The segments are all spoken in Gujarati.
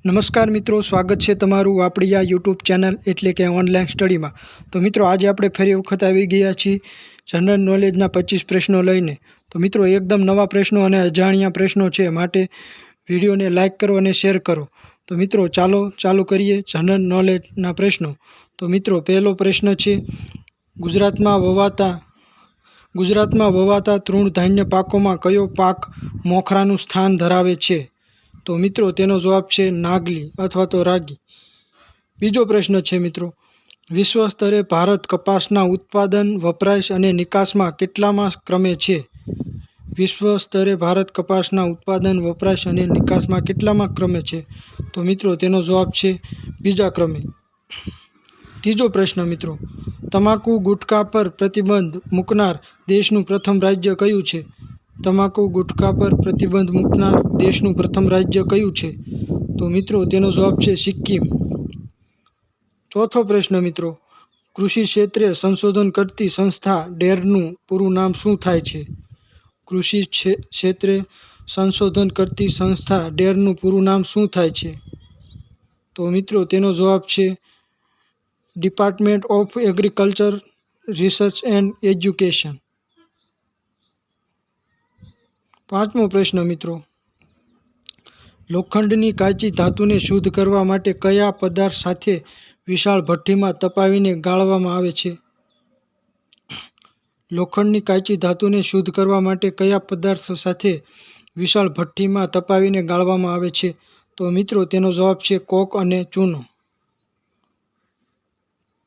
નમસ્કાર મિત્રો, સ્વાગત છે તમારું આપણી આ યુટ્યુબ ચેનલ એટલે કે ઓનલાઈન સ્ટડીમાં। તો મિત્રો આજે આપણે ફરી વખત આવી ગયા છીએ જનરલ નોલેજના 25 પ્રશ્નો લઈને। તો મિત્રો એકદમ નવા પ્રશ્નો અને અજાણ્યા પ્રશ્નો છે, માટે વિડીયોને લાઇક કરો અને શેર કરો। તો મિત્રો ચાલુ કરીએ જનરલ નોલેજના પ્રશ્નો। તો મિત્રો પહેલો પ્રશ્ન છે, ગુજરાતમાં વવાતા તૃણધાન્ય પાકોમાં કયો પાક મોખરાનું સ્થાન ધરાવે છે? તો મિત્રો તેનો જવાબ છે નાગલી અથવા તો રાગી। બીજો પ્રશ્ન છે મિત્રો, વિશ્વ સ્તરે ભારત કપાસના ઉત્પાદન, વપરાશ અને નિકાસમાં કેટલામાં ક્રમે છે? વિશ્વ સ્તરે ભારત કપાસના ઉત્પાદન, વપરાશ અને નિકાસમાં કેટલામાં ક્રમે છે? તો મિત્રો તેનો જવાબ છે બીજા ક્રમે। ત્રીજો પ્રશ્ન મિત્રો, તમાકુ ગુટખા પર પ્રતિબંધ મૂકનાર દેશનું પ્રથમ રાજ્ય કયું છે? તમાકુ ગુટખા પર પ્રતિબંધ મૂકનાર દેશનું પ્રથમ રાજ્ય કયું છે? તો મિત્રો તેનો જવાબ છે સિક્કિમ। ચોથો પ્રશ્ન મિત્રો, કૃષિ ક્ષેત્રે સંશોધન કરતી સંસ્થા ડેરનું પૂરું નામ શું થાય છે? કૃષિ ક્ષેત્રે સંશોધન કરતી સંસ્થા ડેરનું પૂરું નામ શું થાય છે? તો મિત્રો તેનો જવાબ છે department of agriculture, research and education. પાંચમો પ્રશ્ન મિત્રો, લોખંડની કાચી ધાતુને શુદ્ધ કરવા માટે કયા પદાર્થ સાથે વિશાળ ભઠ્ઠીમાં તપાવીને ગાળવામાં આવે છે? લોખંડની કાચી ધાતુને શુદ્ધ કરવા માટે કયા પદાર્થ સાથે વિશાળ ભઠ્ઠીમાં તપાવીને ગાળવામાં આવે છે? તો મિત્રો તેનો જવાબ છે કોક અને ચૂનો।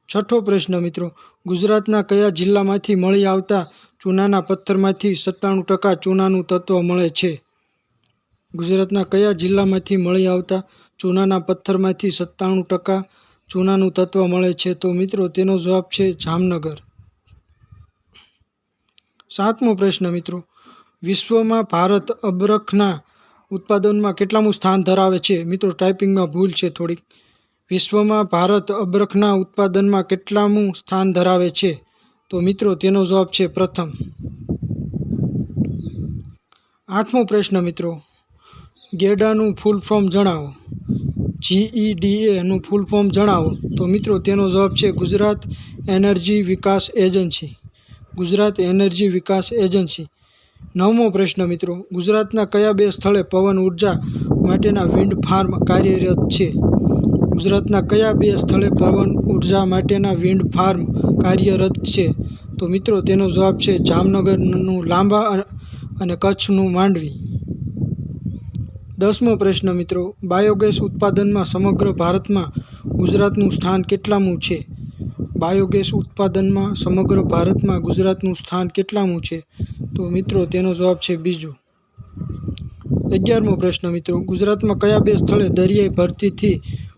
છઠ્ઠો પ્રશ્ન મિત્રો, ગુજરાતના કયા જિલ્લામાંથી મળી આવતા ચૂનાના પથ્થરમાંથી 97% ચૂનાનું તત્વ મળે છે? ગુજરાતના કયા જિલ્લામાંથી મળી આવતા ચૂનાના પથ્થરમાંથી 97% ચૂનાનું તત્વ મળે છે? તો મિત્રો તેનો જવાબ છે જામનગર। સાતમો પ્રશ્ન મિત્રો, વિશ્વમાં ભારત અબરખના ઉત્પાદનમાં કેટલામું સ્થાન ધરાવે છે? મિત્રો ટાઈપિંગમાં ભૂલ છે થોડીક। વિશ્વમાં ભારત અબરખના ઉત્પાદનમાં કેટલામું સ્થાન ધરાવે છે? તો મિત્રો તેનો જવાબ છે પ્રથમ। આઠમો પ્રશ્ન મિત્રો, ગેડાનું ફૂલ ફોર્મ જણાવો। GEDA નું ફૂલ ફોર્મ જણાવો। તો મિત્રો તેનો જવાબ છે ગુજરાત એનર્જી વિકાસ એજન્સી। ગુજરાત એનર્જી વિકાસ એજન્સી। નવમો પ્રશ્ન મિત્રો, ગુજરાતના કયા બે સ્થળે પવન ઉર્જા માટેના વિન્ડ ફાર્મ કાર્યરત છે? ગુજરાતના કયા બે સ્થળે પવન ઉર્જા માટેના વિન્ડ ફાર્મ કાર્યરત છે? તો મિત્રો તેનો જવાબ છે જામનગરનું લાંબા અને કચ્છનું માંડવી। દસમો પ્રશ્ન મિત્રો, બાયોગેસ ઉત્પાદનમાં સમગ્ર ભારતમાં ગુજરાતનું સ્થાન કેટલામું છે? બાયોગેસ ઉત્પાદનમાં સમગ્ર ભારતમાં ગુજરાતનું સ્થાન કેટલામું છે? તો મિત્રો તેનો જવાબ છે બીજું। 11મો પ્રશ્ન મિત્રો, ગુજરાતમાં કયા બે સ્થળે દરિયાઈ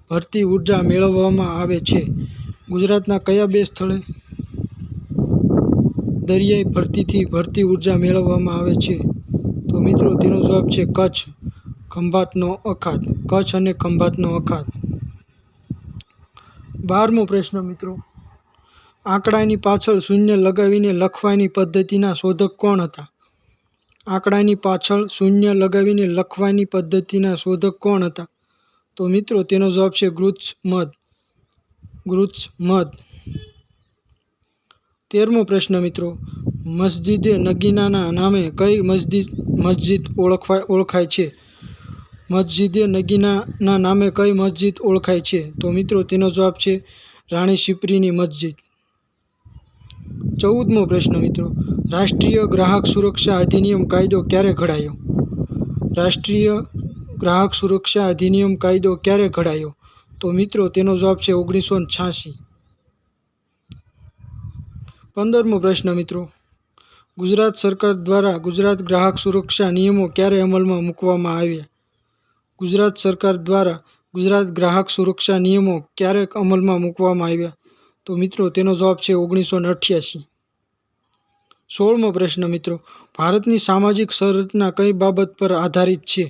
ભરતી ઉર્જા મેળવવામાં આવે છે? ગુજરાતના કયા બે સ્થળે દરિયાઈ ભરતી ઉર્જા મેળવવામાં આવે છે? તો મિત્રો તેનો જવાબ છે કચ્છ, ખંભાતનો અખાત। કચ્છ અને ખંભાતનો અખાત। 12મો પ્રશ્ન મિત્રો, આંકડાની પાછળ શૂન્ય લગાવીને લખવાની પદ્ધતિના શોધક કોણ હતા? આંકડાની પાછળ શૂન્ય લગાવીને લખવાની પદ્ધતિના શોધક કોણ હતા? તો મિત્રો તેનો જવાબ છે ગ્રુત્સમદ। 13મો પ્રશ્ન મિત્રો, મસ્જિદે નગીનાના નામે કઈ મસ્જિદ ઓળખાય છે? મસ્જિદે નગીનાના નામે કઈ મસ્જિદ ઓળખાય છે? તો મિત્રો તેનો જવાબ છે રાણી સિપ્રીની મસ્જિદ। 14મો પ્રશ્ન મિત્રો, રાષ્ટ્રીય ગ્રાહક સુરક્ષા અધિનિયમ કાયદો ક્યારે ઘડાયો? રાષ્ટ્રીય ગ્રાહક સુરક્ષા અધિનિયમ કાયદો ક્યારે ઘડાયો? તો મિત્રો તેનો જવાબ છે 1986। 15મો પ્રશ્ન મિત્રો, ગુજરાત સરકાર દ્વારા ગુજરાત ગ્રાહક સુરક્ષા નિયમો ક્યારે અમલમાં મૂકવામાં આવ્યા? ગુજરાત સરકાર દ્વારા ગુજરાત ગ્રાહક સુરક્ષા નિયમો ક્યારે અમલમાં મૂકવામાં આવ્યા? તો મિત્રો તેનો જવાબ છે 1988। 16મો પ્રશ્ન મિત્રો, ભારતની સામાજિક સંરચના કઈ બાબત પર આધારિત છે?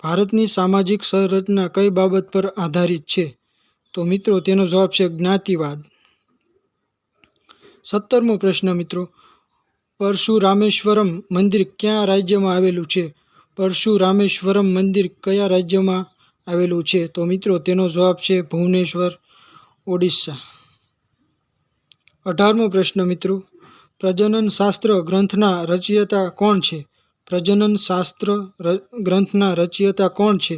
ભારતની સામાજિક સંરચના કઈ બાબત પર આધારિત છે? તો મિત્રો તેનો જવાબ છે જ્ઞાતિવાદ। 17મો પ્રશ્ન મિત્રો, પરશુરામેશ્વરમ મંદિર કયા રાજ્યમાં આવેલું છે? પરશુરામેશ્વરમ મંદિર કયા રાજ્યમાં આવેલું છે? તો મિત્રો તેનો જવાબ છે ભુવનેશ્વર, ઓડિશા. 18મો પ્રશ્ન મિત્રો, પ્રજનન શાસ્ત્ર ગ્રંથના રચયિતા કોણ છે? પ્રજનન શાસ્ત્ર ગ્રંથના રચયિતા કોણ છે?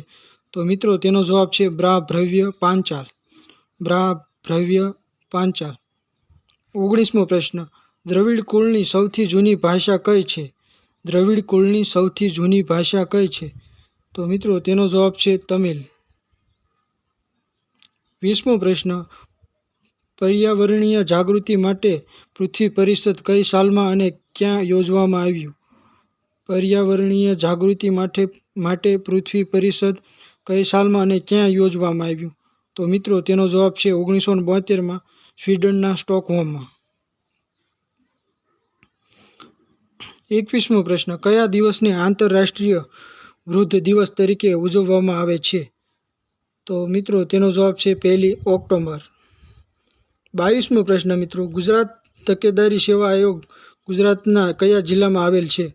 તો મિત્રો તેનો જવાબ છે બ્રાભ્રવ્ય પાંચાલ. બ્રાભ્રવ્ય પાંચાલ. 19મો પ્રશ્ન, દ્રવિડ કુળની સૌથી જૂની ભાષા કઈ છે? દ્રવિડ કુળની સૌથી જૂની ભાષા કઈ છે? તો મિત્રો તેનો જવાબ છે તમિલ. 20મો પ્રશ્ન, પર્યાવરણીય જાગૃતિ માટે પૃથ્વી પરિષદ કઈ સાલમાં અને ક્યાં યોજવામાં આવ્યું? પર્યાવરણીય જાગૃતિ માટે પૃથ્વી પરિષદ કઈ સાલમાં અને ક્યાં યોજવામાં આવ્યું? તો મિત્રો તેનો જવાબ છે 1972માં સ્વીડનના સ્ટોકહોમમાં. 21મો પ્રશ્ન, કયા દિવસને આંતરરાષ્ટ્રીય વૃદ્ધ દિવસ તરીકે ઉજવવામાં આવે છે? તો મિત્રો તેનો જવાબ છે 1 ઓક્ટોબર. 22મો પ્રશ્ન મિત્રો, ગુજરાત તકેદારી સેવા આયોગ ગુજરાતના કયા જિલ્લામાં આવેલ છે?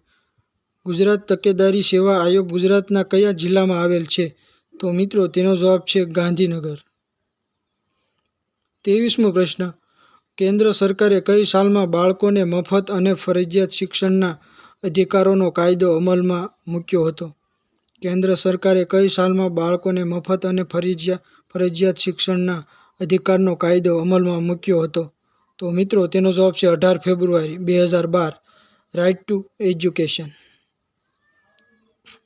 ગુજરાત તકેદારી સેવા આયોગ ગુજરાતના કયા જિલ્લામાં આવેલ છે? તો મિત્રો તેનો જવાબ છે ગાંધીનગર. 23મો પ્રશ્ન, કેન્દ્ર સરકારે કઈ સાલમાં બાળકોને મફત અને ફરજિયાત શિક્ષણના અધિકારોનો કાયદો અમલમાં મૂક્યો હતો? કેન્દ્ર સરકારે કઈ સાલમાં બાળકોને મફત અને ફરજિયાત શિક્ષણના અધિકારનો કાયદો અમલમાં મૂક્યો હતો? તો મિત્રો તેનો જવાબ છે 18 ફેબ્રુઆરી 2012, રાઇટ ટુ એજ્યુકેશન.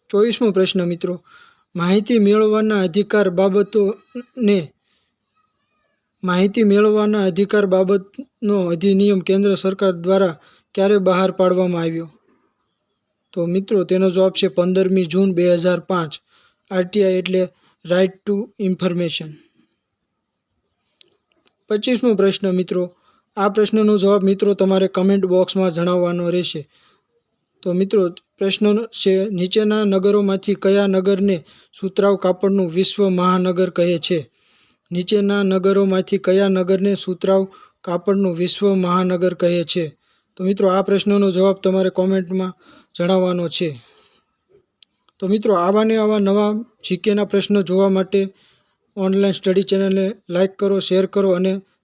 24મો પ્રશ્ન મિત્રો, માહિતી મેળવવાના અધિકાર બાબતનો અધિનિયમ કેન્દ્ર સરકાર દ્વારા ક્યારે બહાર પાડવામાં આવ્યો? તો મિત્રો તેનો જવાબ છે 15મી જૂન 2005. આરટીઆઈ એટલે રાઇટ ટુ ઇન્ફોર્મેશન. 25મો પ્રશ્ન મિત્રો, આ પ્રશ્નનો જવાબ મિત્રો તમારે કમેન્ટ બોક્સમાં જણાવવાનો રહેશે. તો મિત્રો પ્રશ્ન છે, નીચેના નગરોમાંથી કયા નગરને સુતરાઉ કાપડનું વિશ્વ મહાનગર કહે છે? નીચેના નગરોમાંથી કયા નગરને સુતરાઉ કાપડનું વિશ્વ મહાનગર કહે છે? તો મિત્રો આ પ્રશ્નનો જવાબ તમારે કોમેન્ટમાં જણાવવાનો છે. તો મિત્રો આવા નવા જીકેના પ્રશ્નો જોવા માટે ઓનલાઈન સ્ટડી ચેનલને લાઇક કરો, શેર કરો અને